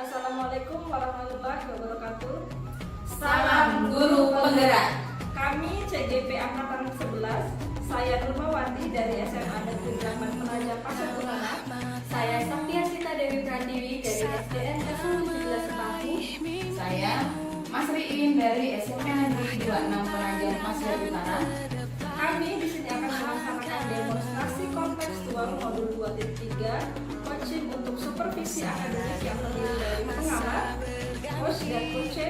Assalamualaikum warahmatullahi wabarakatuh. Salam Guru Penggerak. Kami CGP Angkatan 11. Saya Nurmawati dari SMA Negeri 8 Penajam Pasar Utara. Saya Safia Sita Dewi Pratiwi dari SDN 17 Sepaku. Saya Mas Riin dari SMA Negeri 26 Penajam Pasar Utara. Kami di sini akan melaksanakan demonstrasi kontekstual modul 2.3, coaching untuk supervisi akademik yang terdiri dari pengamat, coach dan coach.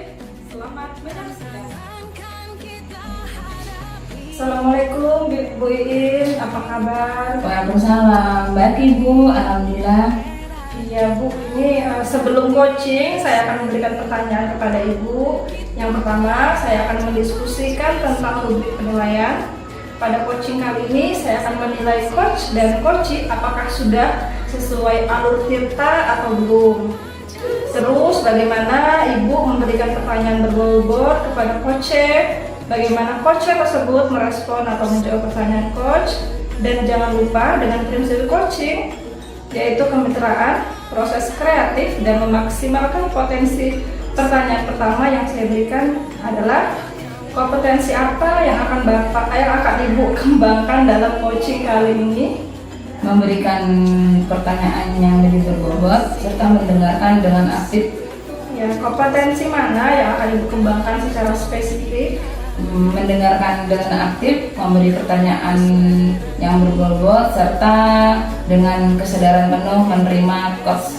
Selamat menyaksikan. Assalamualaikum Bu Iin, apa kabar? Waalaikumsalam. Baik Ibu, alhamdulillah. Iya Bu, ini sebelum coaching saya akan memberikan pertanyaan kepada Ibu. Yang pertama, saya akan mendiskusikan tentang rubrik penilaian. Pada coaching kali ini saya akan menilai coach dan coachee apakah sudah sesuai alur tirta atau belum. Terus bagaimana Ibu memberikan pertanyaan berbobot kepada coach, bagaimana coach tersebut merespon atau menjawab pertanyaan coach, dan jangan lupa dengan prinsip coaching yaitu kemitraan, proses kreatif, dan memaksimalkan potensi. Pertanyaan pertama yang saya berikan adalah kompetensi apa yang akan Ibu kembangkan dalam coaching kali ini? Memberikan pertanyaan yang lebih berbobot serta mendengarkan dengan aktif. Ya, kompetensi mana yang akan Ibu kembangkan secara spesifik? Mendengarkan dengan aktif, memberi pertanyaan yang berbobot serta dengan kesadaran penuh menerima coach.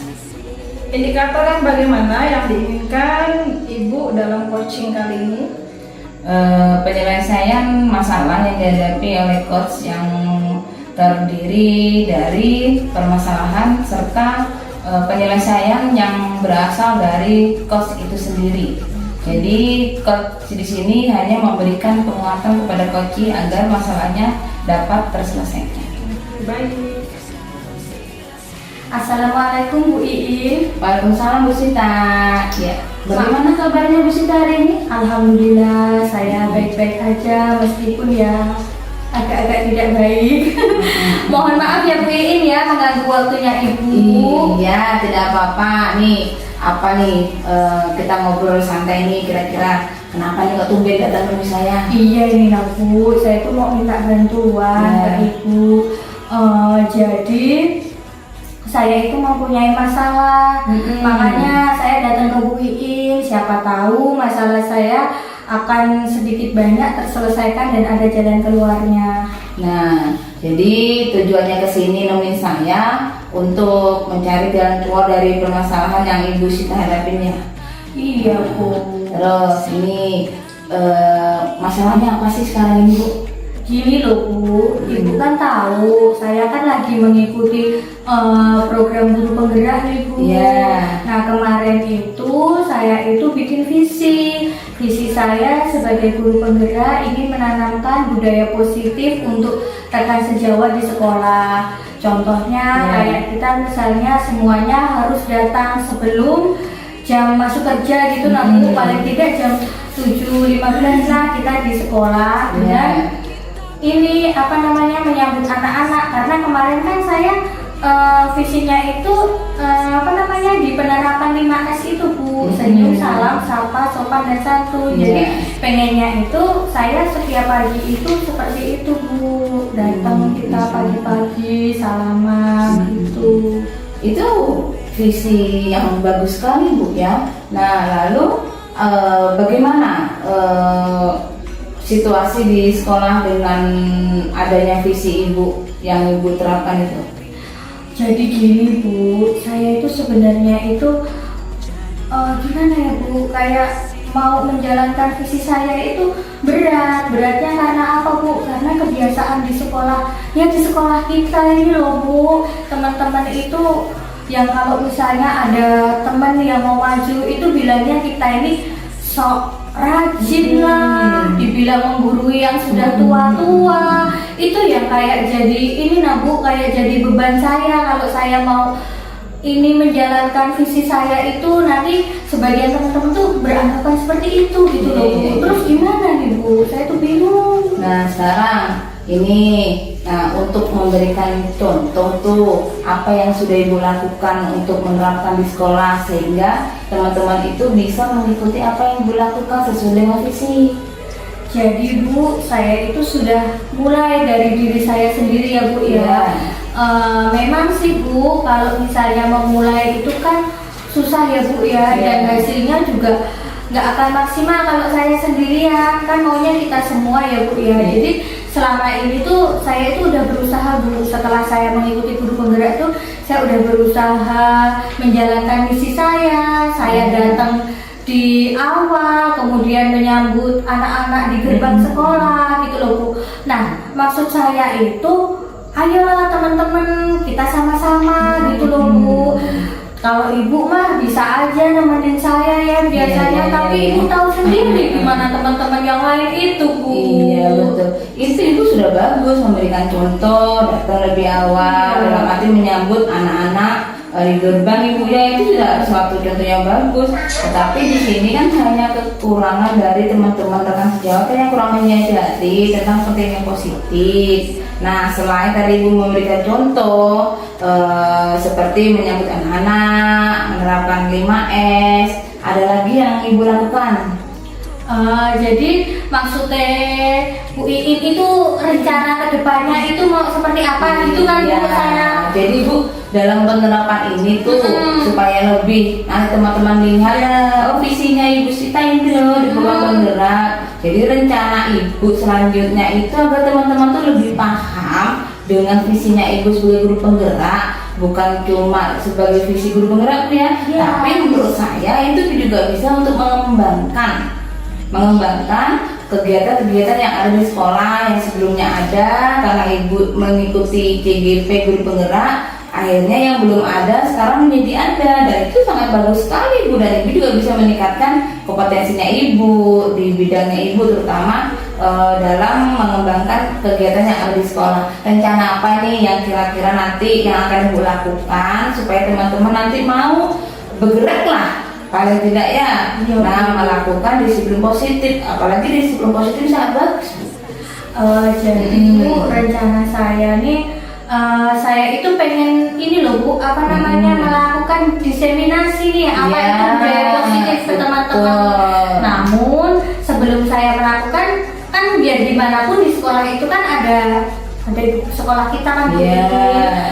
Indikator yang bagaimana yang diinginkan Ibu dalam coaching kali ini? Penyelesaian masalah yang dihadapi oleh coach yang terdiri dari permasalahan serta penyelesaian yang berasal dari coach itu sendiri. Jadi coach di sini hanya memberikan penguatan kepada coachee agar masalahnya dapat terselesaikan. Baik. Assalamualaikum Bu Iin. Waalaikumsalam Bu Sita. Ya, bagaimana kabarnya Bu Sita hari ini? Alhamdulillah saya baik-baik aja meskipun ya agak-agak tidak baik. Mohon maaf ya Bu Iin ya mengganggu waktunya Ibu. Iya, tidak apa-apa. Nih, kita ngobrol santai nih, kira-kira kenapa nih kok tumben datang ke saya? Iya ini lah Bu, saya tuh mau minta bantuan ke Ibu. Jadi saya itu mempunyai masalah, makanya saya datang ke Bu Iin. Siapa tahu masalah saya akan sedikit banyak terselesaikan dan ada jalan keluarnya. Nah, jadi tujuannya ke sini nemuin saya untuk mencari jalan keluar dari permasalahan yang Ibu Sita hadapin ya. Iya Bu. Terus ini masalahnya apa sih sekarang ini Bu? Gini loh Bu, Ibu kan tahu saya kan lagi mengikuti program guru penggerak nih Bu. Iya. Nah kemarin itu saya itu bikin visi saya sebagai guru penggerak ingin menanamkan budaya positif untuk rekan sejawat di sekolah. Contohnya kayak kita misalnya semuanya harus datang sebelum jam masuk kerja gitu, nah Bu, paling tidak jam 7.15 lah kita di sekolah. Dan ini menyambut anak-anak, karena kemarin kan saya visinya itu di penerapan 5S itu Bu, senyum, salam, sapa, sopan, dan santun. Jadi pengennya itu saya setiap pagi itu seperti itu Bu, datang kita pagi-pagi salaman gitu. Itu visi yang bagus sekali Bu ya. Nah lalu bagaimana situasi di sekolah dengan adanya visi Ibu yang Ibu terapkan itu? Jadi gini Bu, saya itu sebenarnya itu gimana ya Bu, kayak mau menjalankan visi saya itu beratnya karena apa Bu? Karena kebiasaan di sekolah, ya di sekolah kita ini loh Bu, teman-teman itu yang kalau misalnya ada teman yang mau maju itu bilangnya kita ini sok rajin lah, dibilang menggurui yang sudah tua-tua. Itu yang kayak jadi ini Bu, kayak jadi beban saya kalau saya mau ini menjalankan visi saya itu, nanti sebagian teman-teman tuh beranggapan seperti itu gitu loh Bu. Terus gimana nih Bu? Saya tuh bingung. Nah sekarang ini. Nah, untuk memberikan contoh tuh apa yang sudah Ibu lakukan untuk menerapkan di sekolah sehingga teman-teman itu bisa mengikuti apa yang Ibu lakukan sesuai dengan visi. Jadi Bu, saya itu sudah mulai dari diri saya sendiri ya Bu ya. Memang sih Bu, kalau misalnya memulai itu kan susah ya Bu ya, dan hasilnya juga nggak akan maksimal kalau saya sendirian, kan maunya kita semua ya Bu ya. Jadi selama ini tuh saya itu udah berusaha Bu, setelah saya mengikuti guru penggerak tuh saya udah berusaha menjalankan misi saya datang di awal, kemudian menyambut anak-anak di gerbang sekolah gitu loh Bu. Nah, maksud saya itu ayolah teman-teman kita sama-sama gitu loh Bu. Kalau Ibu mah bisa aja nemenin saya ya biasanya, tapi Ibu tahu sendiri gimana teman-teman yang lain itu Bu. Iya betul, itu Ibu sudah bagus memberikan contoh, datang lebih awal, dalam arti menyambut anak-anak di gerbang Ibu ya, itu sudah suatu contoh yang bagus. Tetapi di sini kan hanya kekurangan dari teman-teman rekan sejawat yang kurang menyadari tentang pentingnya positif. Nah, selain tadi Ibu memberikan contoh seperti menyambut anak-anak, menerapkan 5S, ada lagi yang Ibu lakukan? Jadi maksudnya Bu Iin itu rencana kedepannya itu mau seperti apa gitu kan Bu saya. Jadi Bu, dalam penerapan ini tuh supaya lebih nanti teman-teman lihat oh visinya Ibu Sita ini loh di Guru Penggerak. Jadi rencana Ibu selanjutnya itu agar teman-teman tuh lebih paham dengan visinya Ibu sebagai guru penggerak, bukan cuma sebagai visi guru penggerak ya, tapi menurut saya itu juga bisa untuk mengembangkan kegiatan-kegiatan yang ada di sekolah yang sebelumnya ada karena Ibu mengikuti CGP guru penggerak, akhirnya yang belum ada sekarang menjadi ada, dan itu sangat bagus sekali Bu, dan Ibu juga bisa meningkatkan kompetensinya Ibu di bidangnya Ibu, terutama dalam mengembangkan kegiatan yang ada di sekolah. Rencana apa nih yang kira-kira nanti yang akan Ibu lakukan supaya teman-teman nanti mau bergerak lah paling tidak ya, melakukan disiplin positif, apalagi disiplin positif sangat bagus. Jadi Bu, rencana saya nih saya itu pengen ini loh Bu, apa namanya melakukan diseminasi nih apa itu budaya positif ke teman-teman. Namun sebelum saya melakukan, kan biar dimanapun di sekolah itu kan ada sekolah kita kan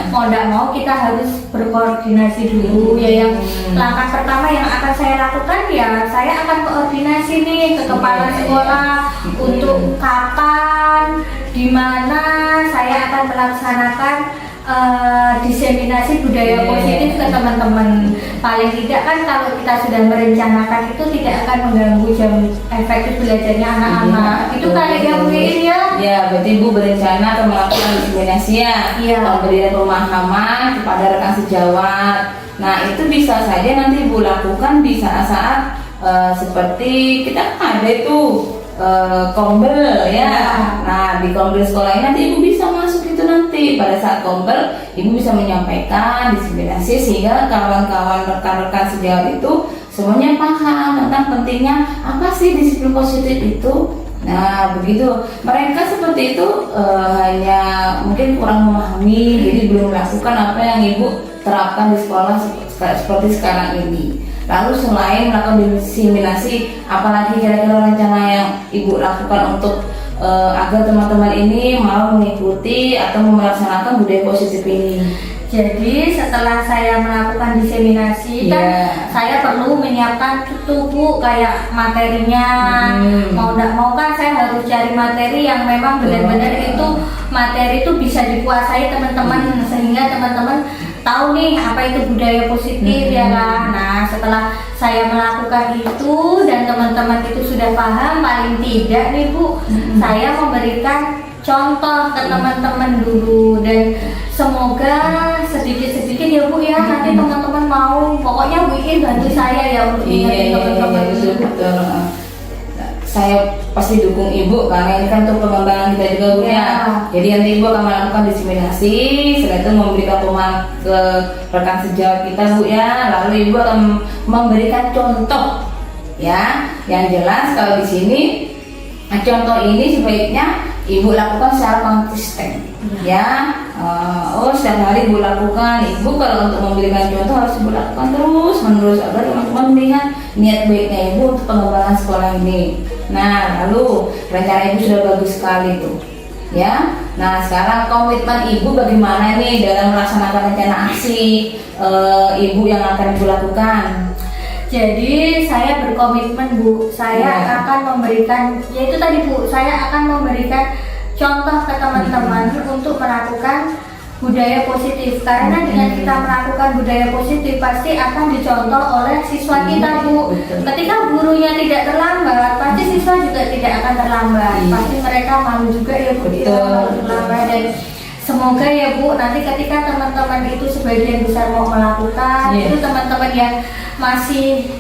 mau tidak mau kita harus berkoordinasi dulu ya. Yang langkah pertama yang akan saya lakukan ya saya akan koordinasi nih ke kepala sekolah untuk kapan, di mana saya akan melaksanakan diseminasi budaya positif ke teman-teman. Paling tidak kan kalau kita sudah merencanakan itu tidak akan mengganggu jam efektif belajarnya anak-anak. Itu kali ya Bu ya. Ya, berarti Ibu berencana akan melakukan diseminasi pemberian pemahaman kepada rekan sejawat. Nah, itu bisa saja nanti Ibu lakukan di saat-saat seperti kita kan ada itu kombel ya. Nah, di kombel sekolah ini nanti Ibu bisa masuk itu nanti pada saat kombel Ibu bisa menyampaikan diseminasi sehingga kawan-kawan rekan-rekan sejawat itu semuanya paham tentang pentingnya apa sih disiplin positif itu. Nah, begitu. Mereka seperti itu hanya mungkin kurang memahami, jadi belum melakukan apa yang Ibu terapkan di sekolah seperti sekarang ini. Lalu selain melakukan diseminasi, apalagi kira-kira rencana yang Ibu lakukan untuk agar teman-teman ini mau mengikuti atau melaksanakan budaya positif ini? Jadi setelah saya melakukan diseminasi kan saya perlu menyiapkan tubuh kayak materinya. Mau tidak mau kan saya harus cari materi yang memang benar-benar itu materi itu bisa dikuasai teman-teman sehingga teman-teman tahu nih apa itu budaya positif ya kan. Nah, setelah saya melakukan itu dan teman-teman itu sudah paham, paling tidak nih Bu, saya memberikan contoh ke teman-teman dulu, dan semoga sedikit-sedikit ya Bu ya nanti teman-teman mau, pokoknya Bu Iin bantu saya ya untuk ingetin teman-teman. Betul. Saya pasti dukung Ibu karena ini kan untuk pengembangan kita juga Bu ya. Jadi nanti Ibu akan melakukan diseminasi, setelah itu memberikan pemahaman ke rekan sejawat kita Bu ya. Lalu Ibu akan memberikan contoh ya. Yang jelas kalau di sini contoh ini sebaiknya Ibu lakukan secara konsisten, ya. Setiap hari Ibu lakukan. Ibu kalau untuk memberikan contoh harus Ibu lakukan terus menerus agar teman-teman melihat niat baiknya Ibu untuk pengembangan sekolah ini. Nah, lalu rencana Ibu sudah bagus sekali tuh, ya. Nah, sekarang komitmen Ibu bagaimana nih dalam melaksanakan rencana aksi Ibu yang akan Ibu lakukan? Jadi saya berkomitmen Bu, saya akan memberikan, yaitu tadi Bu, saya akan memberikan contoh ke teman-teman untuk melakukan budaya positif. Karena dengan kita melakukan budaya positif pasti akan dicontoh oleh siswa kita Bu. Ketika gurunya tidak terlambat, pasti siswa juga tidak akan terlambat. Pasti mereka malu juga ya Bu, terlambat. Dan semoga ya Bu, nanti ketika teman-teman itu sebagian besar mau melakukan, itu teman-teman yang masih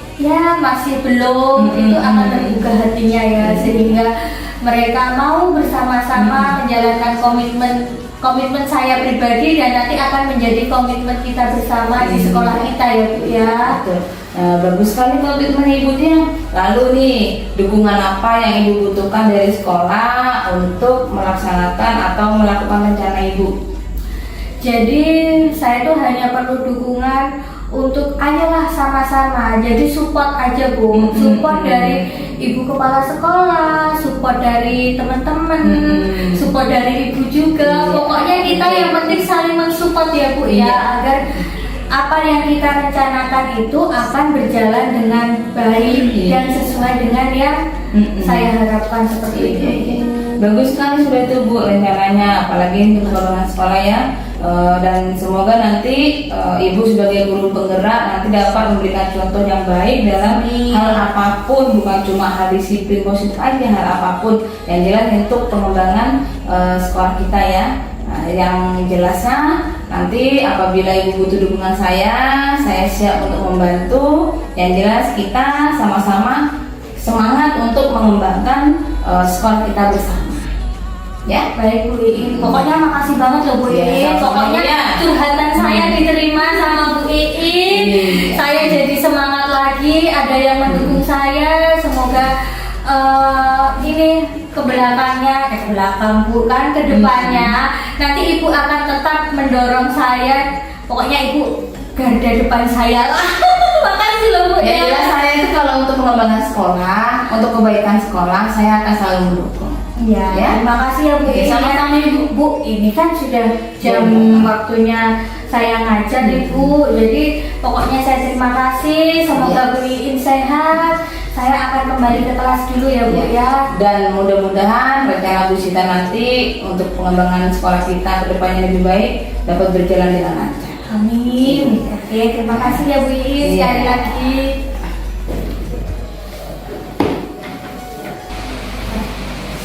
belum itu akan terbuka hatinya ya, sehingga mereka mau bersama-sama menjalankan komitmen saya pribadi dan nanti akan menjadi komitmen kita bersama di sekolah kita ya Bu ya. Betul. Bagus sekali komitmen Ibunya. Lalu nih, dukungan apa yang Ibu butuhkan dari sekolah untuk melaksanakan atau melakukan rencana Ibu? Jadi saya tuh hanya perlu dukungan untuk ayolah sama-sama, jadi support aja Bu, support dari Ibu kepala sekolah, support dari teman-teman, support dari Ibu juga. Pokoknya kita yang penting saling mensupport ya Bu ya, agar apa yang kita rencanakan itu akan berjalan dengan baik dan sesuai dengan yang saya harapkan seperti itu. Bagus sekali sudah itu Bu rencananya, apalagi untuk pengembangan sekolah ya. Dan semoga nanti Ibu sebagai guru penggerak nanti dapat memberikan contoh yang baik dalam hal apapun, bukan cuma hal disiplin positif aja, hal apapun yang jelas untuk pengembangan sekolah kita ya. Nah, yang jelasnya nanti apabila Ibu butuh dukungan saya siap untuk membantu. Yang jelas kita sama-sama semangat untuk mengembangkan sekolah kita bersama. Ya, baik Bu Iin. Pokoknya makasih banget loh Bu Iin. Pokoknya curhatan saya diterima sama Bu Iin. Saya jadi semangat lagi. Ada yang mendukung saya. Semoga ini ke belakang Bu kan, ke depannya nanti Ibu akan tetap mendorong saya. Pokoknya Ibu garda depan saya lah. Makasih loh Bu ya. Jelas saya itu kalau untuk pengembangan sekolah, untuk kebaikan sekolah saya akan selalu mendukung. Ya, terima kasih ya Bu. Sama-sama Bu, ini kan sudah jam waktunya saya ngajar Ibu. Jadi pokoknya saya terima kasih. Semoga Bu Iin sehat. Saya akan kembali ke kelas dulu ya Bu ya. Dan mudah-mudahan rencana Bu Sita nanti untuk pengembangan sekolah kita ke depannya lebih baik dapat berjalan dengan lancar. Amin. Oke, terima kasih ya Bu Iin sekali lagi.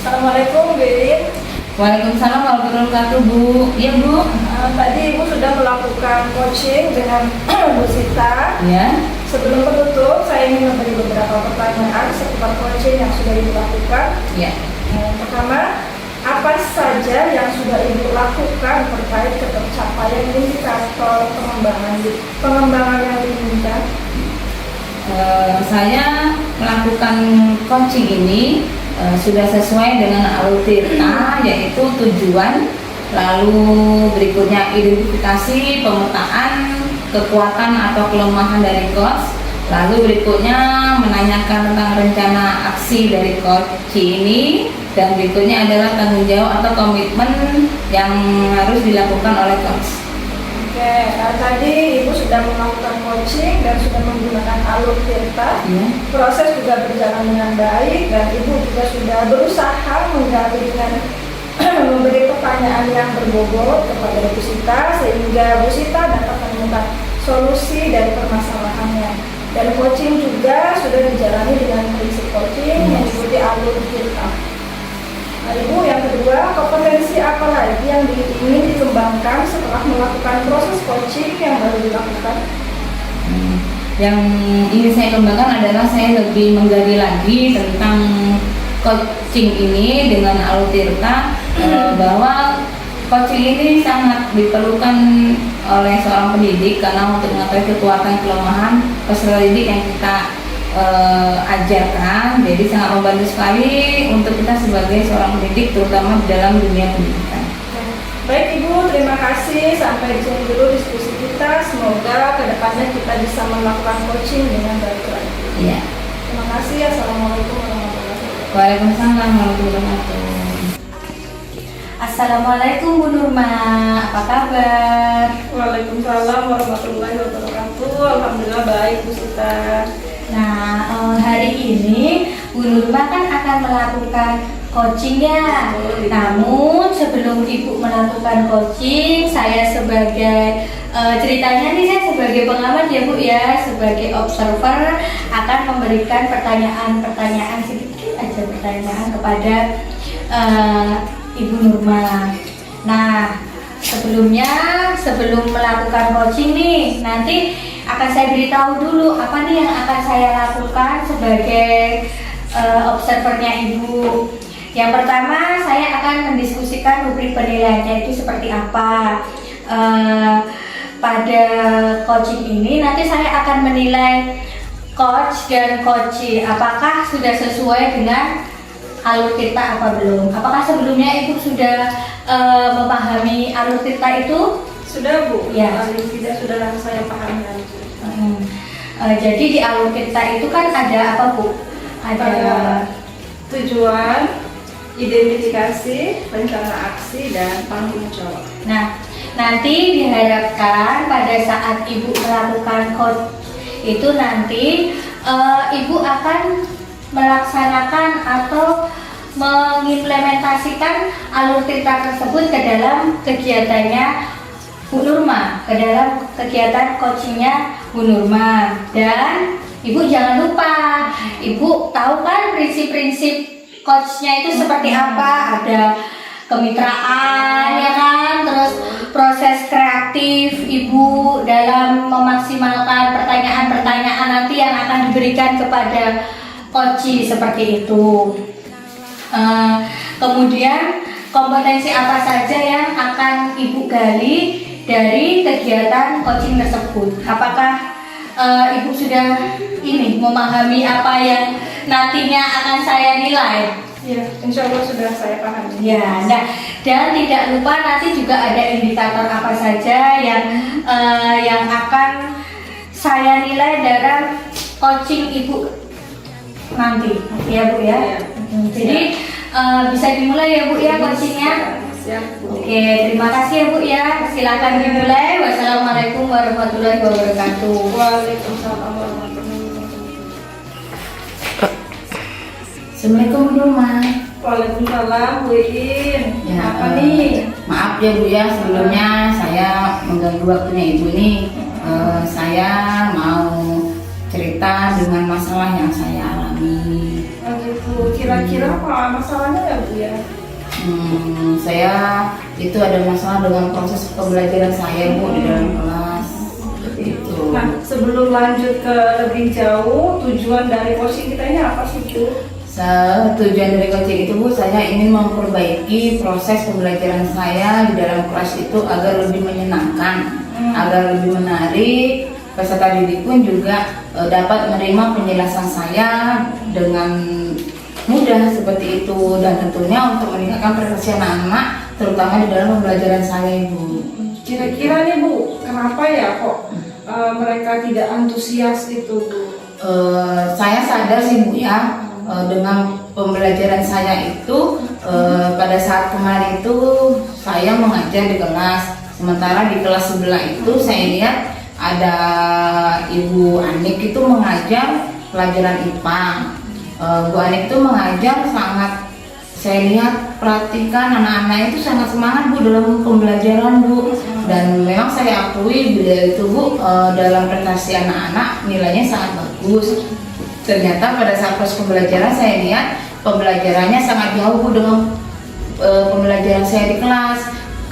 Assalamualaikum Bu Iin. Waalaikumsalam warahmatullahi wabarakatuh Bu. Iya Bu. Tadi Ibu sudah melakukan coaching dengan Bu Sita. Ya. Sebelum penutup, saya ingin memberi beberapa pertanyaan seputar coaching yang sudah Ibu lakukan. Ya. Yang pertama, apa saja yang sudah Ibu lakukan terkait tercapaian indikator pengembangan yang diinginkan? Saya melakukan coaching ini sudah sesuai dengan alur tirta, yaitu tujuan, lalu berikutnya identifikasi, pemetaan kekuatan atau kelemahan dari coach, lalu berikutnya menanyakan tentang rencana aksi dari coach ini, dan berikutnya adalah tanggung jawab atau komitmen yang harus dilakukan oleh coach. Oke, tadi Ibu sudah melakukan coaching dan sudah menggunakan alur tirta. Proses juga berjalan dengan baik dan Ibu juga sudah berusaha menggali dengan memberi pertanyaan yang berbobot kepada Bu Sita sehingga Bu Sita dapat menemukan solusi dari permasalahannya. Dan coaching juga sudah dijalani dengan prinsip coaching mengikuti alur tirta. Nah, Ibu, yang kedua, kompetensi apa lagi yang ingin dikembangkan setelah melakukan proses coaching yang baru dilakukan? Yang ingin saya kembangkan adalah saya lebih menggali lagi tentang coaching ini dengan alur tirta, bahwa coaching ini sangat diperlukan oleh seorang pendidik karena untuk mengetahui kekuatan kelemahan peserta didik yang kita ajarkan, jadi sangat membantu sekali untuk kita sebagai seorang pendidik, terutama di dalam dunia pendidikan. Baik Ibu, terima kasih. Sampai di sini dulu diskusi kita. Semoga kedepannya kita bisa melakukan coaching dengan baik lagi. Iya. Terima kasih. Assalamualaikum warahmatullahi wabarakatuh. Waalaikumsalam warahmatullahi wabarakatuh. Assalamualaikum Bu Nurma, apa kabar? Waalaikumsalam warahmatullahi wabarakatuh. Alhamdulillah baik Bu Sita. Nah, hari ini Bu Nurma kan akan melakukan coaching ya. Namun sebelum Ibu melakukan coaching, saya sebagai ceritanya nih, saya sebagai pengamat ya Bu ya, sebagai observer akan memberikan pertanyaan sedikit aja pertanyaan kepada Ibu Nurma. Nah, sebelum melakukan coaching nih, nanti akan saya beritahu dulu apa nih yang akan saya lakukan sebagai observernya Ibu. Yang pertama, saya akan mendiskusikan rubrik penilaiannya itu seperti apa. Pada coaching ini nanti saya akan menilai coach dan coachee apakah sudah sesuai dengan alur tirta apa belum. Apakah sebelumnya Ibu sudah memahami alur tirta itu? Sudah Bu? Ya. Paling tidak sudah saya pahami. Jadi di alur tirta itu kan ada apa Bu? Ada tujuan, identifikasi, rencana aksi, dan tanggung jawab. Nah, nanti diharapkan pada saat Ibu melakukan coach itu nanti Ibu akan melaksanakan atau mengimplementasikan alur tirta tersebut ke dalam kegiatannya Bu Nurma, ke dalam kegiatan coachingnya Bu Nurma. Dan Ibu jangan lupa, Ibu tahu kan prinsip-prinsip coachnya itu seperti apa? Ada kemitraan ya kan, terus proses kreatif Ibu dalam memaksimalkan pertanyaan-pertanyaan nanti yang akan diberikan kepada coachee seperti itu. Kemudian kompetensi apa saja yang akan Ibu gali dari kegiatan coaching tersebut? Apakah Ibu sudah memahami apa yang nantinya akan saya nilai? Ya, insya Allah sudah saya pahami. Ya, nah, dan tidak lupa nanti juga ada indikator apa saja yang akan saya nilai dalam coaching Ibu nanti, ya Bu ya. Ya. Jadi bisa dimulai ya Bu ya coachingnya. Siap Bu. Oke, terima kasih ya Bu ya. Silakan dimulai. Wassalamualaikum warahmatullahi wabarakatuh. Waalaikumsalam warahmatullahi wabarakatuh. Assalamualaikum Bu Nurma. Waalaikumsalam Bu Iin. Ya, Apa nih? Maaf ya Bu ya, sebelumnya saya mengganggu waktunya Ibu nih. Saya mau cerita dengan masalah yang saya alami. Oh gitu. Kira-kira apa masalahnya ya Bu ya? Saya itu ada masalah dengan proses pembelajaran saya Bu di dalam kelas. Seperti itu. Nah, sebelum lanjut ke lebih jauh, tujuan dari coaching kita ini apa sih Bu? Tujuan dari coaching itu Bu, saya ingin memperbaiki proses pembelajaran saya di dalam kelas itu agar lebih menyenangkan, agar lebih menarik. Peserta didik pun juga dapat menerima penjelasan saya dengan mudah seperti itu, dan tentunya untuk meningkatkan prestasi anak-anak terutama di dalam pembelajaran saya Ibu. Kira-kira nih Bu, kenapa ya kok mereka tidak antusias itu Bu? Saya sadar sih Bu ya, dengan pembelajaran saya itu pada saat kemarin itu saya mengajar di kelas, sementara di kelas sebelah itu saya lihat ada Ibu Anik itu mengajar pelajaran IPA. Bu Anik itu mengajar sangat, saya lihat perhatikan anak-anak itu sangat semangat Bu dalam pembelajaran Bu, dan memang saya akui beliau itu Bu dalam prestasi anak-anak nilainya sangat bagus. Ternyata pada saat proses pembelajaran saya lihat pembelajarannya sangat jauh Bu dengan pembelajaran saya di kelas.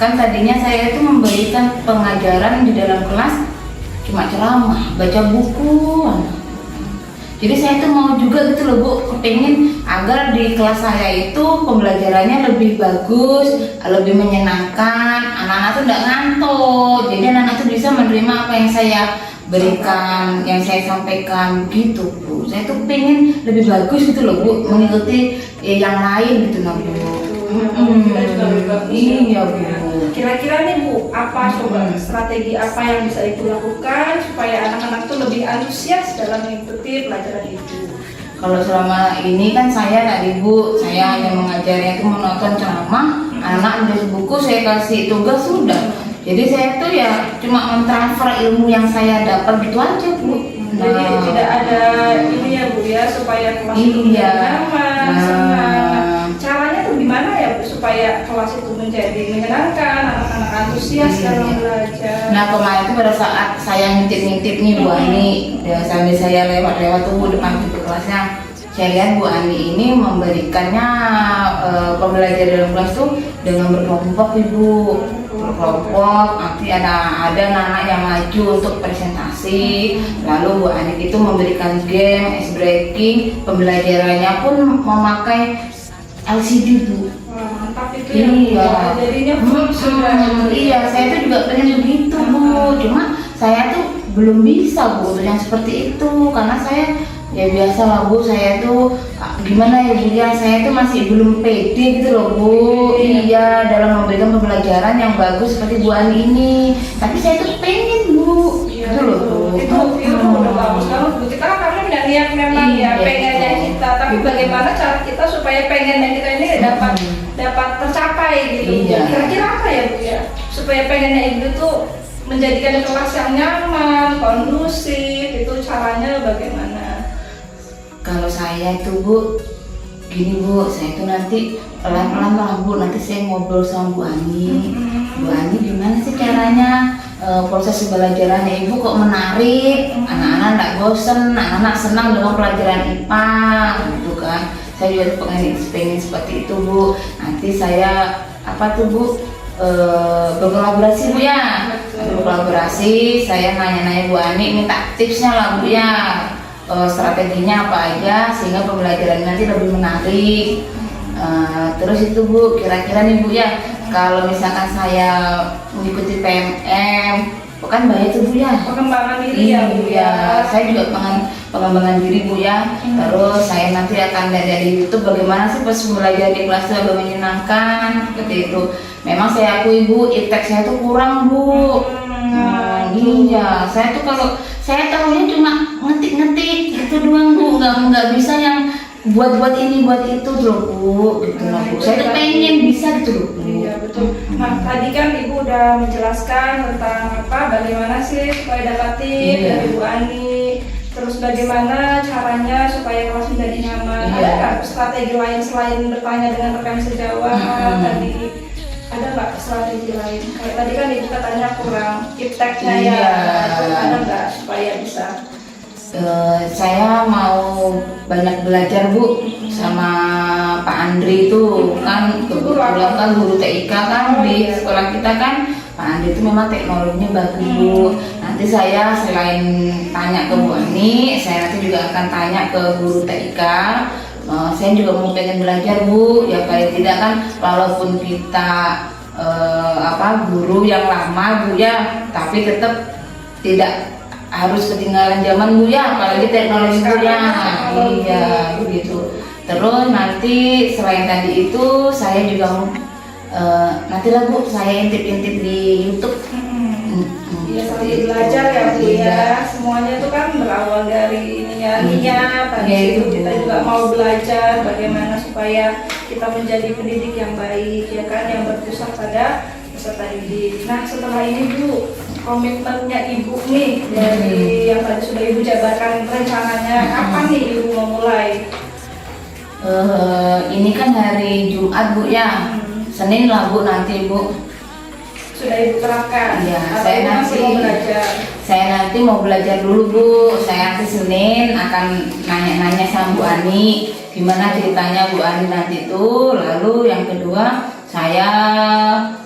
Kan tadinya saya itu memberikan pengajaran di dalam kelas cuma ceramah, baca buku. Jadi saya itu mau juga gitu loh Bu, kepingin agar di kelas saya itu pembelajarannya lebih bagus, lebih menyenangkan, anak-anak tuh nggak ngantuk. Jadi anak-anak tuh bisa menerima apa yang saya berikan yang saya sampaikan gitu Bu. Saya tuh pengen lebih bagus gitu loh Bu, mengikuti yang lain gitu nah Bu. Kita juga lebih bagus. Iya Bu. Kira-kira nih Bu, apa coba strategi apa yang bisa Ibu lakukan supaya anak-anak tuh lebih antusias dalam mengikuti pelajaran Ibu? Kalau selama ini kan saya tadi Bu, saya hanya mengajarnya itu menonton ceramah, anak nulis buku saya kasih tugas sudah. Jadi saya tuh ya cuma mentransfer ilmu yang saya dapat gitu aja Bu. Jadi tidak ada ini ya Bu ya, supaya kelas itu Iya. nyaman, senang. Caranya tuh gimana ya Bu supaya kelas itu menjadi menyenangkan, anak-anak antusias dalam belajar? Nah kemarin itu pada saat saya ngintip-ngintip nih Bu Ani, ya, sambil saya lewat-lewat tuh Bu depan pintu kelasnya, saya lihat Bu Ani ini memberikannya pembelajaran dalam kelas tuh dengan berkelompok Ibu, berkelompok. Nanti ada anak yang maju untuk presentasi, lalu Bu Ani itu memberikan game, ice breaking, pembelajarannya pun memakai LCD Bu. Wah, mantap itu Iya. ya. Jadinya full sudah. Iya, saya tuh juga pengen begitu Bu. Cuma saya tuh belum bisa Bu untuk yang seperti itu karena saya ya biasa lah Bu, saya tuh gimana ya Bu ya, saya tuh masih belum pede gitu loh Bu. Iya, dalam memberikan pembelajaran yang bagus seperti Bu Ani ini. Tapi saya tuh pengen Bu. Iya, Gitu loh Bu. itu udah bagus banget Bu. Kita kan karena udah niat memang Iya, ya pengennya betul. kita, tapi bagaimana cara kita supaya pengennya kita ini dapat tercapai gitu. Iya. Kira-kira apa ya Bu ya supaya pengennya Ibu tuh menjadikan kelas yang nyaman, kondusif, itu caranya bagaimana? Kalau saya itu Bu, gini Bu, saya itu nanti pelan-pelan lah Bu, nanti saya ngobrol sama Bu Ani. Bu Ani gimana sih caranya proses pembelajarannya Ibu kok menarik, anak-anak nggak bosen, anak-anak senang dengan pelajaran IPA gitu kan. Saya juga pengen seperti itu Bu. Nanti saya apa tuh Bu, berkolaborasi Bu ya, berkolaborasi. Saya nanya-nanya Bu Ani, minta tipsnya lah Bu ya. Strateginya apa aja sehingga pembelajaran nanti lebih menarik. Terus itu Bu, kira-kira nih Bu ya, kalau misalkan saya mengikuti PMM, kan banyak tuh Bu ya, Perkembangan diri ya Bu ya. saya juga pengembangan diri Bu ya. Terus saya nanti akan lihat dari YouTube bagaimana sih pas belajar di kelas itu agak menyenangkan seperti itu. Memang saya akui Bu, iptek saya tuh kurang Bu. Iya, saya tuh kalau saya tahunya cuma ngetik-ngetik gitu doang Bu, nggak bisa yang buat ini buat itu loh Bu, gitu loh Bu. Saya tuh pengen bisa gitu loh Bu. Iya betul. Nah tadi kan Ibu udah menjelaskan tentang bagaimana sih supaya dapat tips Iya. dari Bu Ani. Terus bagaimana caranya supaya kelas menjadi nyaman. Iya. Ada nggak strategi lain selain bertanya dengan rekan sejawat tadi? Ada nggak strategi lain? Kayak tadi kan Ibu katanya kurang ipteknya ya. Iya. Ada nggak supaya bisa? Saya mau banyak belajar Bu sama Pak Andri itu kan, kebetulan kan guru TIK kan di sekolah kita kan. Pak Andri itu memang teknologinya bagus Bu. Nanti saya selain tanya ke Bu Ani, saya nanti juga akan tanya ke guru TIK. Saya juga mau pengen belajar Bu, ya paling tidak kan walaupun kita guru yang lama Bu ya, tapi tetap tidak harus ketinggalan zaman Bu ya, apalagi teknologi Bu ya. Iya begitu. Terus nanti selain tadi itu saya juga mau nanti lah Bu, saya intip-intip di YouTube. Iya sambil belajar ya Bu ya. Semuanya itu kan berawal dari ini ya niat. Tadi itu kita juga mau belajar bagaimana supaya kita menjadi pendidik yang baik ya kan, yang berpusat pada peserta didik. Nah setelah ini Bu, komitmennya Ibu nih dari yang tadi sudah Ibu jabarkan rencananya kapan nih Ibu mau mulai? Ini kan hari Jumat Bu ya, Senin lah Bu nanti Bu. Sudah Ibu terapkan? Iya, Atau saya Ibu masih mau belajar? Saya nanti mau belajar dulu Bu. Saya nanti Senin akan nanya-nanya sama Bu Ani gimana ceritanya Bu Ani nanti itu. Lalu yang kedua saya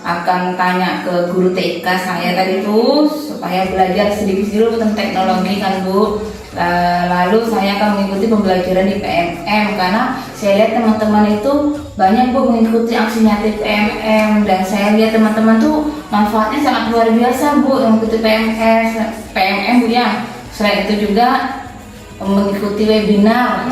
akan tanya ke guru TIK saya tadi itu supaya belajar sedikit dulu tentang teknologi kan Bu. lalu saya akan mengikuti pembelajaran di PMM karena saya lihat teman-teman itu banyak Bu mengikuti aksi nyata PMM, dan saya lihat teman-teman tuh manfaatnya sangat luar biasa Bu mengikuti PMM Bu ya. Selain itu juga mengikuti webinar.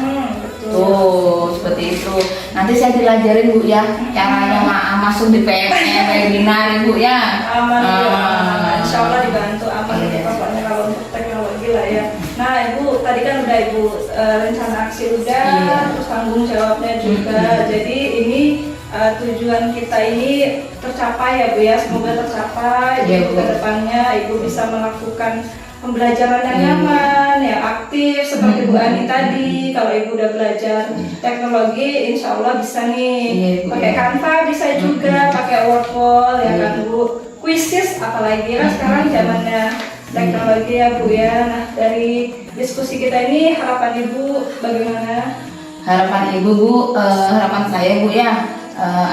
Tuh, seperti itu. Nanti saya dilajarin Bu ya caranya masuk di PMM webinar Ibu ya. Aman ya. Insya Allah dibantu aman ya pokoknya kalau untuk teknologi lah ya. Nah Ibu tadi kan udah Ibu rencana aksi udah, terus tanggung jawabnya juga. Jadi ini tujuan kita ini tercapai ya Bu ya. Semoga tercapai. Jadi ke depannya Ibu bisa melakukan pembelajaran yang nyaman, yang aktif seperti Bu Ani tadi. Kalau Ibu udah belajar teknologi, insya Allah bisa nih pakai Canva, bisa juga pakai Wordwall ya kan Bu. Quizizz apalagi kan sekarang zamannya teknologi ya Bu ya. Nah dari diskusi kita ini harapan Ibu bagaimana? Harapan Ibu Bu, harapan saya Bu ya,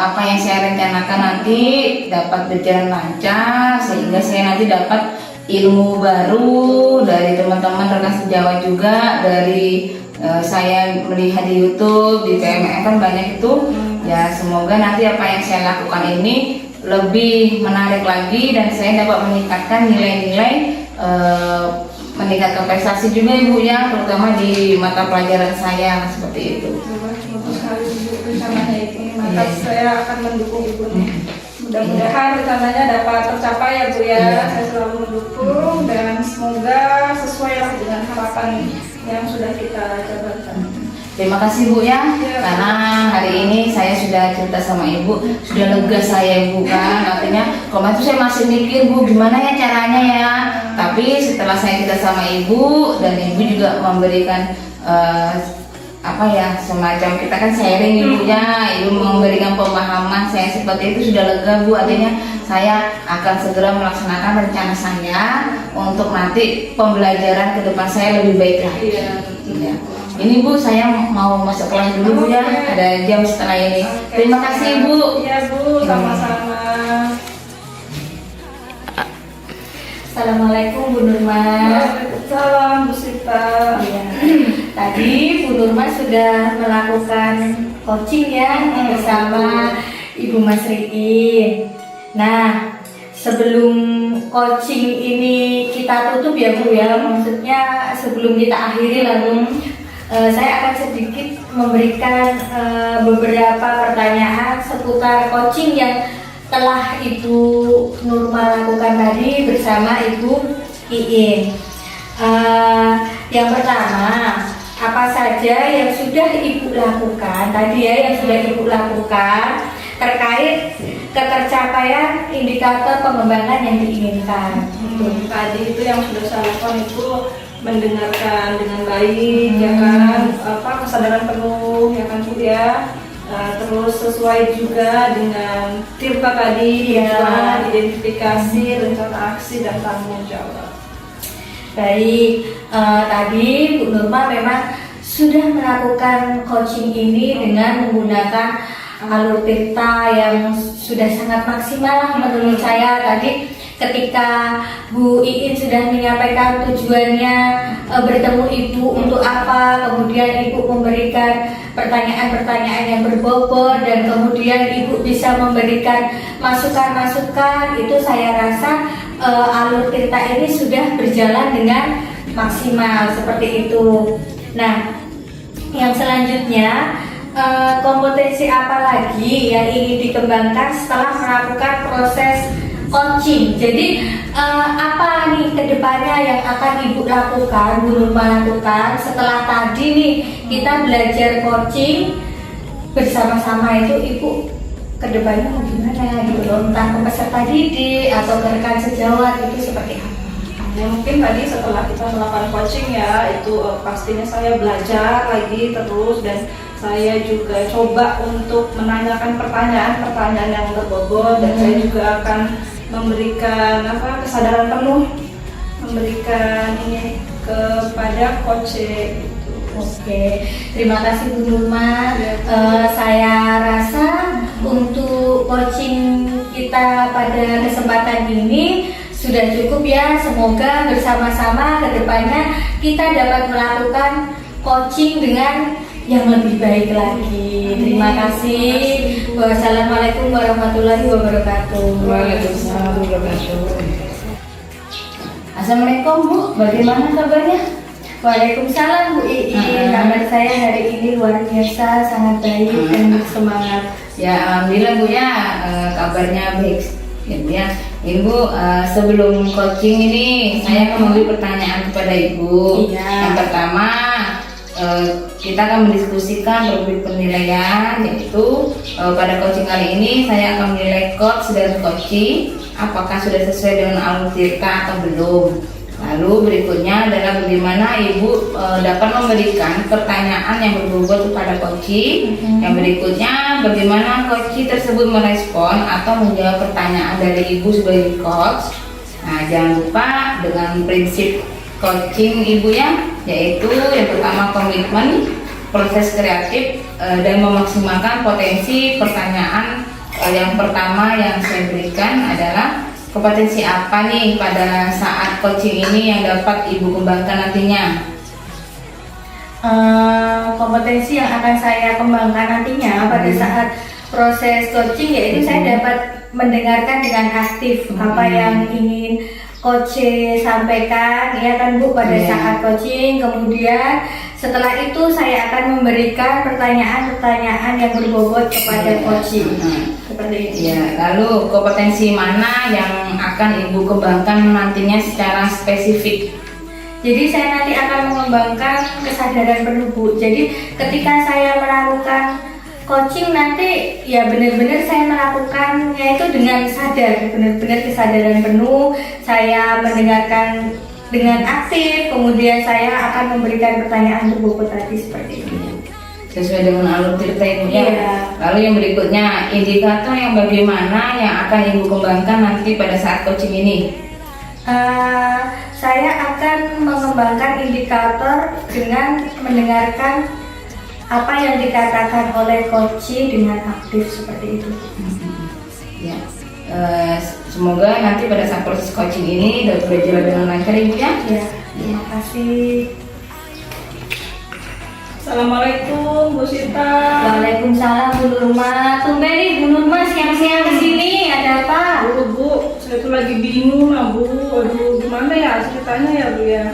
apa yang saya rencanakan nanti dapat berjalan lancar sehingga saya nanti dapat ilmu baru dari teman-teman rekan sejawat juga, dari saya melihat di YouTube, di PMM kan banyak itu. Ya semoga nanti apa yang saya lakukan ini lebih menarik lagi dan saya dapat meningkatkan nilai-nilai, meningkatkan prestasi juga Ibu ya, terutama di mata pelajaran saya seperti itu. Bagus sekali Ibu rencananya ini, mantap. Saya akan mendukung Ibu nih. Mudah-mudahan rencananya dapat tercapai ya Bu ya. Saya selalu mendukung dan semoga sesuai lah dengan harapan yang sudah kita jabarkan. Terima kasih Bu ya, karena hari ini saya sudah cerita sama Ibu, sudah lega saya Ibu kan. Artinya kemarin itu saya masih mikir Bu gimana ya caranya ya, tapi setelah saya cerita sama Ibu dan Ibu juga memberikan apa ya, semacam kita kan sharing Ibu ya, Ibu memberikan pemahaman saya seperti itu, sudah lega Bu. Artinya saya akan segera melaksanakan rencana saya untuk nanti pembelajaran ke depan saya lebih baik lagi. Ya. Ini Bu, saya mau masuk kelas dulu Bu ya, ada jam setelah ini. Terima kasih Bu. Iya Bu, sama-sama. Assalamualaikum Bu Nurma. Waalaikumsalam Bu Sita. Ya. Tadi Bu Nurma sudah melakukan coaching ya bersama Ibu Mas Riki. Nah, sebelum coaching ini kita tutup ya Bu ya, maksudnya sebelum kita akhiri lalu saya akan sedikit memberikan beberapa pertanyaan seputar coaching yang telah Ibu Nurma lakukan tadi bersama Ibu Iin. Yang pertama, apa saja yang sudah Ibu lakukan tadi ya, yang sudah Ibu lakukan terkait ketercapaian indikator pengembangan yang diinginkan. Tadi itu yang sudah saya lakukan itu mendengarkan dengan baik ya kan, kesadaran penuh ya kan Bu ya. Terus sesuai juga dengan TIRPA tadi ya, identifikasi, rencana aksi dan tanggung jawab. Baik, tadi Bu Nurma memang sudah melakukan coaching ini dengan menggunakan alur Tirta yang sudah sangat maksimal lah menurut saya. Tadi ketika Bu Iin sudah menyampaikan tujuannya bertemu Ibu untuk apa, kemudian Ibu memberikan pertanyaan-pertanyaan yang berbobot dan kemudian Ibu bisa memberikan masukan-masukan, itu saya rasa alur Tirta ini sudah berjalan dengan maksimal seperti itu. Nah, yang selanjutnya kompetensi apa lagi yang ingin dikembangkan setelah melakukan proses coaching? Jadi apa nih kedepannya yang akan Ibu lakukan, Bu Nurma lakukan setelah tadi nih kita belajar coaching bersama-sama, itu Ibu kedepannya mau gimana gitu loh, entah ke peserta didik atau ke rekan sejawat, itu seperti apa? Ya, mungkin tadi setelah kita melakukan coaching ya, itu pastinya saya belajar lagi terus dan saya juga coba untuk menanyakan pertanyaan-pertanyaan yang berbobot dan saya juga akan memberikan kesadaran penuh, memberikan ini kepada coaching gitu. Oke, terima kasih Bu Nurma. Saya rasa untuk coaching kita pada kesempatan ini sudah cukup ya. Semoga bersama-sama ke depannya kita dapat melakukan coaching dengan yang lebih baik lagi. Terima kasih. Wassalamualaikum warahmatullahi wabarakatuh. Waalaikumsalam warahmatullahi wabarakatuh. Assalamualaikum Bu, bagaimana kabarnya? Waalaikumsalam Bu Ii. Kabar saya hari ini luar biasa, sangat baik dan bersemangat. Ya alhamdulillah Bu ya, kabarnya baik. Ya, Ibu, sebelum coaching ini saya akan memberi pertanyaan kepada Ibu. Iya. Yang pertama, kita akan mendiskusikan rubrik penilaian, yaitu pada coaching kali ini saya akan menilai coach dan coaching apakah sudah sesuai dengan alur tirta atau belum. Lalu berikutnya adalah bagaimana Ibu dapat memberikan pertanyaan yang berbobot kepada coaching. Yang berikutnya bagaimana coaching tersebut merespon atau menjawab pertanyaan dari Ibu sebagai coach. Nah, jangan lupa dengan prinsip coaching Ibu ya, yaitu yang pertama komitmen, proses kreatif, dan memaksimalkan potensi pertanyaan. Yang pertama yang saya berikan adalah kompetensi apa nih pada saat coaching ini yang dapat Ibu kembangkan nantinya? Kompetensi yang akan saya kembangkan nantinya pada saat proses coaching, yaitu saya dapat mendengarkan dengan aktif apa yang ingin coach sampaikan, ya kan Bu, pada saat coaching. Kemudian setelah itu saya akan memberikan pertanyaan-pertanyaan yang berbobot kepada coaching. Seperti itu. Ya, lalu kompetensi mana yang akan Ibu kembangkan nantinya secara spesifik? Jadi saya nanti akan mengembangkan kesadaran penuh Bu. Jadi ketika saya melakukan coaching nanti ya benar-benar saya melakukannya itu dengan sadar, benar-benar kesadaran penuh. Saya mendengarkan dengan aktif, kemudian saya akan memberikan pertanyaan berbobot tadi seperti ini. Sesuai dengan alur tirta Ibu ya. Iya. Lalu yang berikutnya, indikator yang bagaimana yang akan Ibu kembangkan nanti pada saat coaching ini? Saya akan mengembangkan indikator dengan mendengarkan apa yang dikatakan oleh coaching dengan aktif seperti itu. Ya, semoga nanti pada saat proses coaching ini dapat berjalan dengan lancar Ibu ya. Ya, terima kasih. Assalamualaikum Bu Sita. Waalaikumsalam Bu Nurma. Tumben nih Bu Nurma siang-siang kesini, ada apa? Bu, saya tuh lagi bingung lah Bu. Aduh, gimana ya ceritanya ya Bu ya?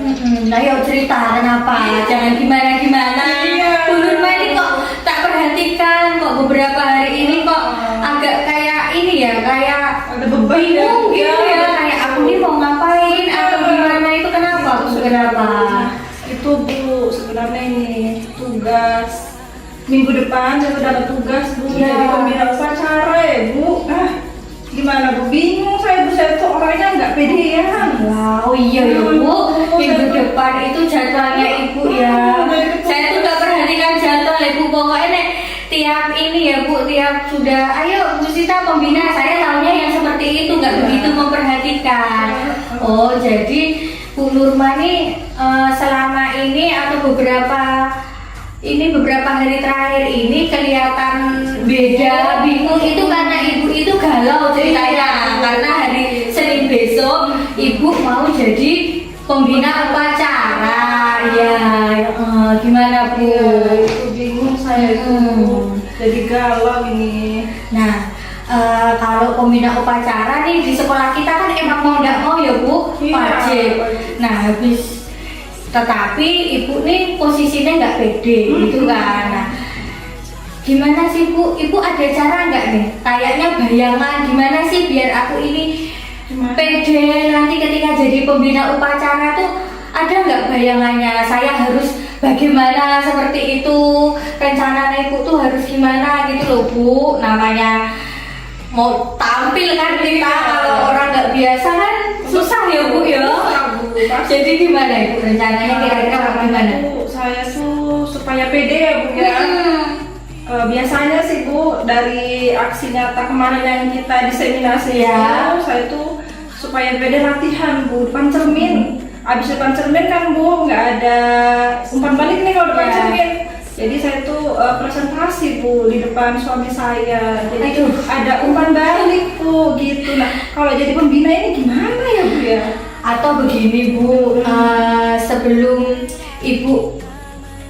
Nah yuk cerita kenapa? Jangan gimana-gimana. Iya. Bu Nurma ini kok tak perhatikan, kok beberapa hari ini kok agak kayak ini ya, kayak Ada beban bingung gitu ya. ya, kayak aku ini mau ngapain atau gimana, itu kenapa Bu? Kenapa? Itu Bu, sebenarnya ini tugas minggu depan saya udah ada tugas Bu, Ya. jadi pembina upacara ya Bu. Gimana Bu, bingung saya tuh orangnya nggak pedean. Wow, iya ya Bu, minggu depan itu jadwalnya Ibu ya. Saya tuh gak perhatikan jadwal ya Bu, pokoknya nek tiap ini ya Bu, tiap sudah ayo Bu Sita pembina, saya tahunya yang seperti itu, nggak begitu memperhatikan. Oh jadi Bu Nurma nih selama ini atau beberapa hari terakhir ini kelihatan beda, bingung, itu karena Ibu itu galau ceritanya. Karena hari Senin besok Ibu mau jadi pembina upacara. Ya, gimana Bu? Itu bingung saya itu Bu. Jadi galau ini. Nah, kalau pembina upacara nih di sekolah kita kan emang mau nggak mau ya Bu, Iya. wajib. Nah, tetapi Ibu nih posisinya nggak pede gitu kan. Nah, gimana sih Bu? Ibu ada cara nggak nih? Kayaknya bayangan gimana sih biar aku ini pede nanti ketika jadi pembina upacara tuh, ada nggak bayangannya? Saya harus bagaimana seperti itu? Rencana Ibu tuh harus gimana gitu loh Bu? Namanya mau tampil kan kita, kalau orang nggak biasa kan susah ya Bu ya. Jadi gimana Ibu rencananya kira-kira bagaimana? Saya tuh supaya pede ya Bu ya. Biasanya sih Bu, dari aksi nyata kemarin yang kita diseminasi Ya. itu, saya tuh supaya pede latihan Bu, depan cermin. Abis depan cermin kan Bu, nggak ada umpan balik nih kalau depan Ya. cermin. Jadi saya tuh presentasi Bu di depan suami saya. Jadi ada umpan balik Bu gitu. Nah kalau jadi pembina ini gimana ya Bu ya? Atau begini Bu, sebelum Ibu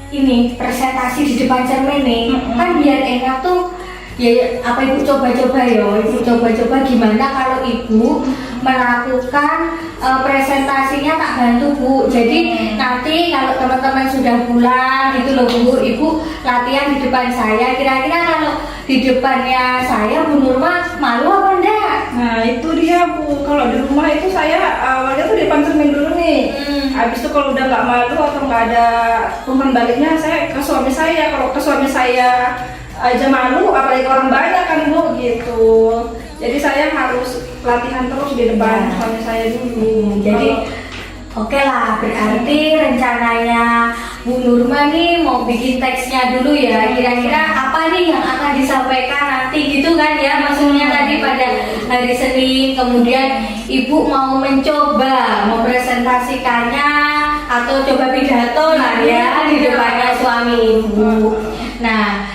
ini presentasi di depan cermin nih, kan biar enak tuh. Ya apa ibu coba-coba ya, ibu coba-coba gimana kalau ibu melakukan presentasinya tak bantu bu. Jadi nanti kalau teman-teman sudah pulang gitu loh bu, ibu latihan di depan saya. Kira-kira kalau di depannya saya Bu Nurma malu apa enggak? Nah itu dia bu, kalau di rumah itu saya awalnya tuh di depan cermin dulu nih. Habis itu kalau udah nggak malu atau nggak ada umpan baliknya, saya ke suami saya. Kalau ke suami saya aja malu, apalagi orang banyak kan bu gitu. Jadi saya harus latihan terus di depan suami saya dulu. Jadi oke lah, berarti rencananya Bu Nurma nih mau bikin teksnya dulu ya. Kira-kira apa nih yang akan disampaikan nanti gitu kan ya. Maksudnya tadi pada hari Senin, kemudian ibu mau mencoba mempresentasikannya atau coba pidato lah ya di depannya suami ibu. Nah,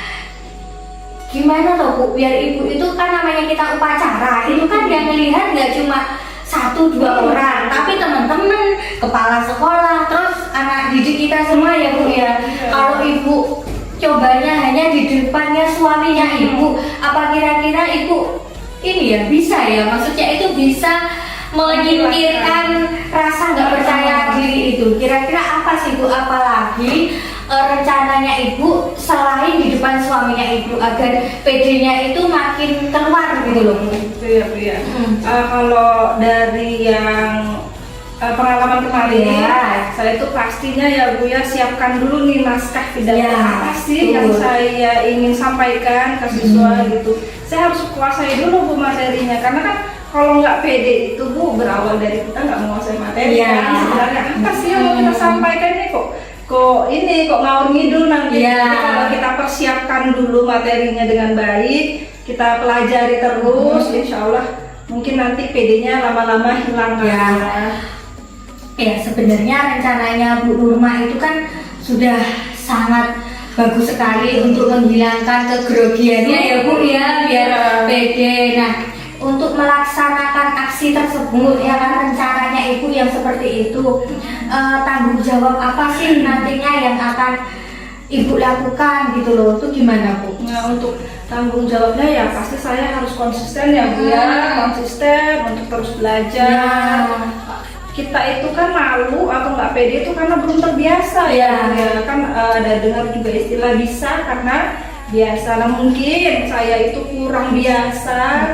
gimana toh bu, biar ibu itu kan namanya kita upacara, itu kan yang melihat nggak cuma 1-2 orang, tapi teman-teman, kepala sekolah, terus anak didik kita semua ya bu ya. Kalau ibu cobanya hanya di depannya suaminya ibu, apa kira-kira ibu ini ya bisa ya, maksudnya itu bisa menyingkirkan rasa nggak percaya diri itu. Kira-kira apa sih bu, apalagi rencananya ibu selain di depan suaminya ibu agar PD-nya itu makin keluar gitu loh bu. Iya bu ya. Kalau dari yang pengalaman kemarin ya, saya itu pastinya ya bu ya siapkan dulu nih naskah pidato apa sih yang saya ingin sampaikan ke siswa gitu. Saya harus kuasai dulu bu materinya, karena kan kalau nggak pede itu bu, berawal dari kita nggak menguasai materi kan sebenarnya apa sih yang mau kita sampaikan nih kok ngawur ngidul nanti. Jadi kalau kita persiapkan dulu materinya dengan baik, kita pelajari terus, insya Allah mungkin nanti PD-nya lama-lama hilang ya sebenarnya rencananya Bu Nurma itu kan sudah sangat bagus sekali untuk menghilangkan kegrogiannya ya bu ya, biar pede. Nah, untuk melaksanakan aksi tersebut ya kan rencananya ibu yang seperti itu, tanggung jawab apa sih nantinya yang akan ibu lakukan gitu loh, itu gimana bu? Nah untuk tanggung jawabnya ya pasti saya harus konsisten ya bu ya, konsisten untuk terus belajar. Kita itu kan malu atau nggak pede itu karena belum terbiasa ya kan, ada dengar juga istilah bisa karena biasa. Nah mungkin saya itu kurang biasa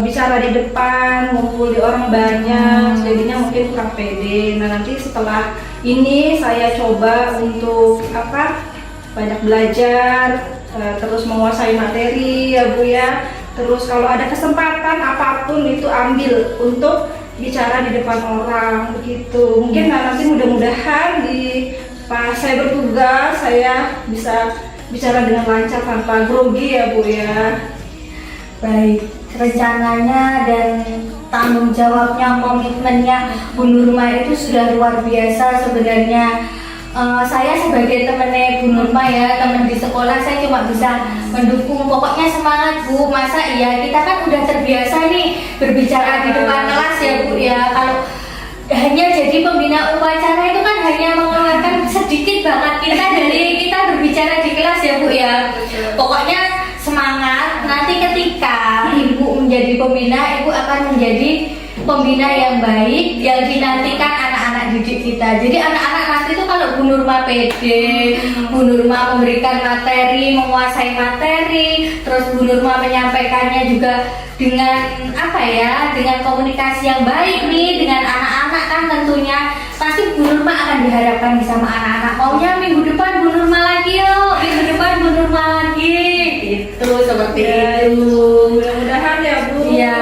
bicara di depan, ngumpul di orang banyak, jadinya mungkin kurang pede. Nah nanti setelah ini saya coba untuk banyak belajar, terus menguasai materi ya bu ya. Terus kalau ada kesempatan apapun itu ambil untuk bicara di depan orang begitu. Mungkin nanti mudah-mudahan pas saya bertugas saya bisa bicara dengan lancar tanpa grogi ya bu ya. Baik, rencananya dan tanggung jawabnya, komitmennya Bu Nurma itu sudah luar biasa sebenarnya. Saya sebagai temennya Bu Nurma ya, teman di sekolah, saya cuma bisa mendukung. Pokoknya semangat bu. Masa iya, kita kan udah terbiasa nih berbicara di depan kelas ya bu ya. Kalau hanya jadi pembina upacara itu kan hanya mengeluarkan sedikit banget kita berbicara di kelas ya bu ya. Pokoknya semangat, nanti ketika ibu menjadi pembina, ibu akan menjadi pembina yang baik yang dinantikan anak-anak didik kita. Jadi anak-anak nanti itu kalau Bu Nurma pede, Bu Nurma memberikan materi, menguasai materi, terus Bu Nurma menyampaikannya juga dengan dengan komunikasi yang baik nih dengan anak-anak kan tentunya pasti Bu Nurma akan diharapkan sama anak-anak. Maunya minggu depan Bu Nurma lagi yuk, minggu depan Bu Nurma lagi. Itu seperti itu. Mudah-mudahan ya bu. Iya.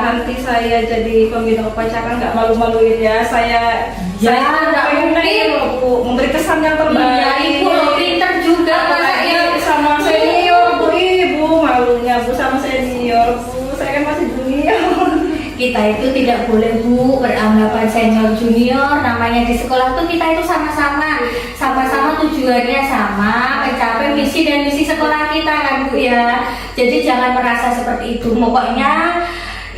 Nanti saya jadi pembina upacara nggak malu-maluin ya. Saya nggak mungkin bu memberi kesan yang terbaik. Iya, ibu lo pinter juga sama senior bu. Ibu malunya bu sama senior bu. Saya kan masih junior. Kita itu tidak boleh bu beranggapan senior junior. Namanya di sekolah tuh kita itu sama-sama tujuannya sama, mencapai misi dan misi sekolah kita kan bu ya. Jadi jangan merasa seperti itu. Pokoknya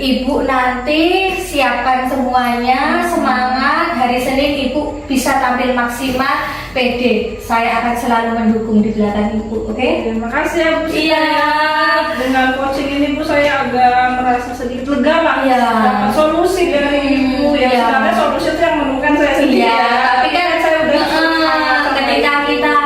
ibu nanti siapkan semuanya, semangat, hari Senin Ibu bisa tampil maksimal, pede. Saya akan selalu mendukung di belakang Ibu, oke? Terima kasih ya Bu. Iya. Dengan coaching ini Bu, saya agak merasa sedikit lega lah. Iya. Dapat solusi dari Ibu ya. Iya. Sebenarnya solusi itu yang menemukan saya sendiri. Iya, ya. tapi kan saya udah ketika kita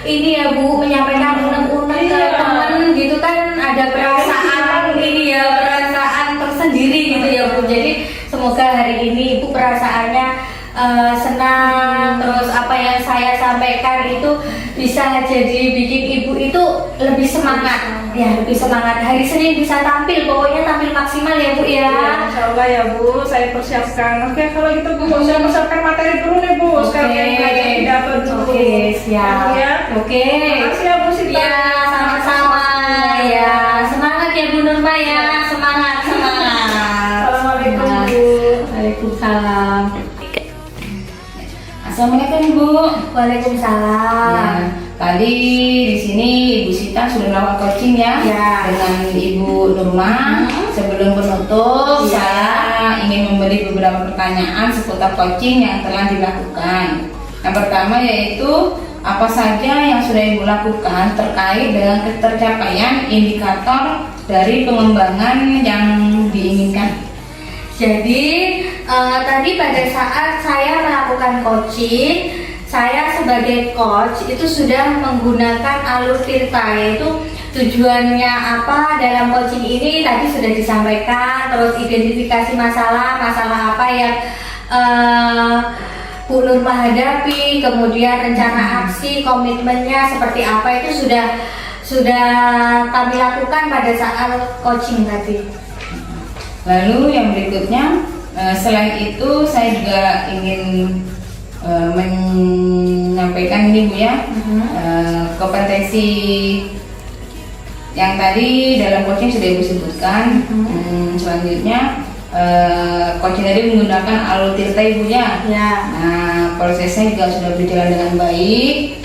ini ya Bu menyampaikan unek-unek ke Iya. teman gitu kan ada perasaan ini ya, perasaan tersendiri gitu ya Bu. Jadi semoga hari ini Ibu perasaannya senang, terus apa yang saya sampaikan itu bisa jadi bikin Ibu itu lebih semangat ya, lebih semangat. Hari Senin bisa tampil, pokoknya tampil maksimal ya Bu ya. Iya, insya Allah ya Bu, saya persiapkan. Oke, kalau gitu Bu, saya persiapkan materi dulu nih Bu. Sekarang yang belajar pidato dulu. Oke, siap. Ya. Oke. Makasih ya Bu Sita. Ya, sama-sama ya. Semangat ya Bu Nurma ya. Semangat, semangat. Assalamualaikum Bu. Waalaikumsalam. Assalamualaikum Ibu. Waalaikumsalam. Ya, tadi di sini Ibu Sita sudah melakukan coaching ya, Ya. dengan Ibu Nurma. Sebelum penutup, Ya. saya ingin memberi beberapa pertanyaan seputar coaching yang telah dilakukan. Yang pertama yaitu apa saja yang sudah Ibu lakukan terkait dengan tercapaian indikator dari pengembangan yang diinginkan. Jadi tadi pada saat saya melakukan coaching, saya sebagai coach itu sudah menggunakan alur tirta, yaitu tujuannya apa dalam coaching ini tadi sudah disampaikan. Terus identifikasi masalah apa yang Bu Nurma hadapi, kemudian rencana aksi, komitmennya seperti apa itu sudah kami lakukan pada saat coaching tadi. Lalu yang berikutnya, selain itu saya juga ingin menyampaikan ini Bu ya, kompetensi yang tadi dalam coaching sudah Ibu sebutkan. Selanjutnya coaching tadi menggunakan alur tirta Ibu ya. Nah, prosesnya juga sudah berjalan dengan baik.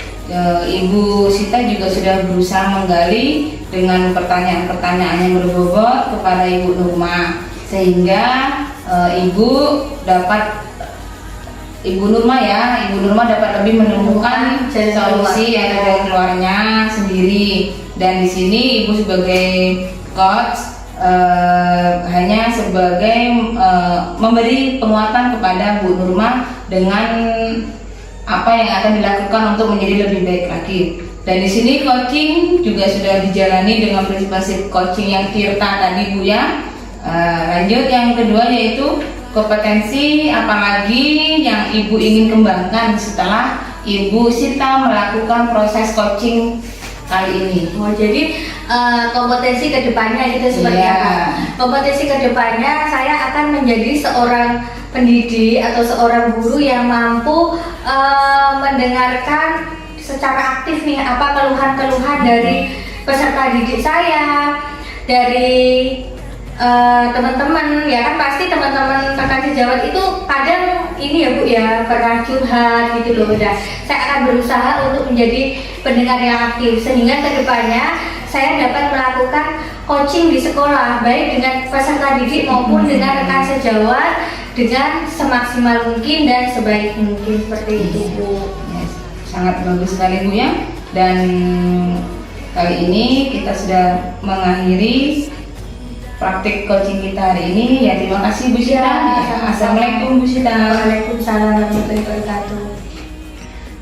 Ibu Sita juga sudah berusaha menggali dengan pertanyaan-pertanyaan yang berbobot kepada Ibu Nurma, sehingga Ibu Nurma dapat lebih menemukan solusi yang ada keluarnya sendiri. Dan di sini Ibu sebagai coach hanya sebagai memberi penguatan kepada Bu Nurma dengan apa yang akan dilakukan untuk menjadi lebih baik lagi. Dan di sini coaching juga sudah dijalani dengan prinsip coaching yang tirta tadi Bu ya. Lanjut yang kedua yaitu kompetensi apalagi yang Ibu ingin kembangkan setelah Ibu Sita melakukan proses coaching kali ini. Oh, jadi kompetensi kedepannya itu seperti apa? Kompetensi kedepannya saya akan menjadi seorang pendidik atau seorang guru yang mampu mendengarkan secara aktif nih apa keluhan-keluhan dari peserta didik saya, dari teman-teman ya kan. Pasti teman-teman rekan sejawat itu kadang ini ya Bu ya pernah curhat gitu loh. Dan saya akan berusaha untuk menjadi pendengar yang aktif sehingga kedepannya saya dapat melakukan coaching di sekolah baik dengan peserta didik maupun dengan rekan sejawat dengan semaksimal mungkin dan sebaik mungkin seperti itu Bu. Yes, sangat bagus sekali Bu ya. Dan kali ini kita sudah mengakhiri praktik coaching kita hari ini ya. Terima kasih Bu Sita. Ya, Assalamualaikum Bu Sita. Waalaikumsalam warahmatullahi wabarakatuh.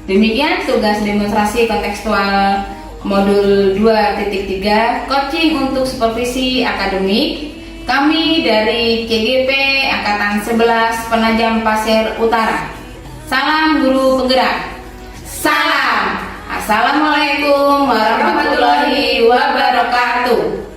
Demikian tugas demonstrasi kontekstual modul 2.3 coaching untuk supervisi akademik kami dari KGP Angkatan 11 Penajam Pasir Utara. Salam guru penggerak. Salam. Assalamualaikum warahmatullahi wabarakatuh.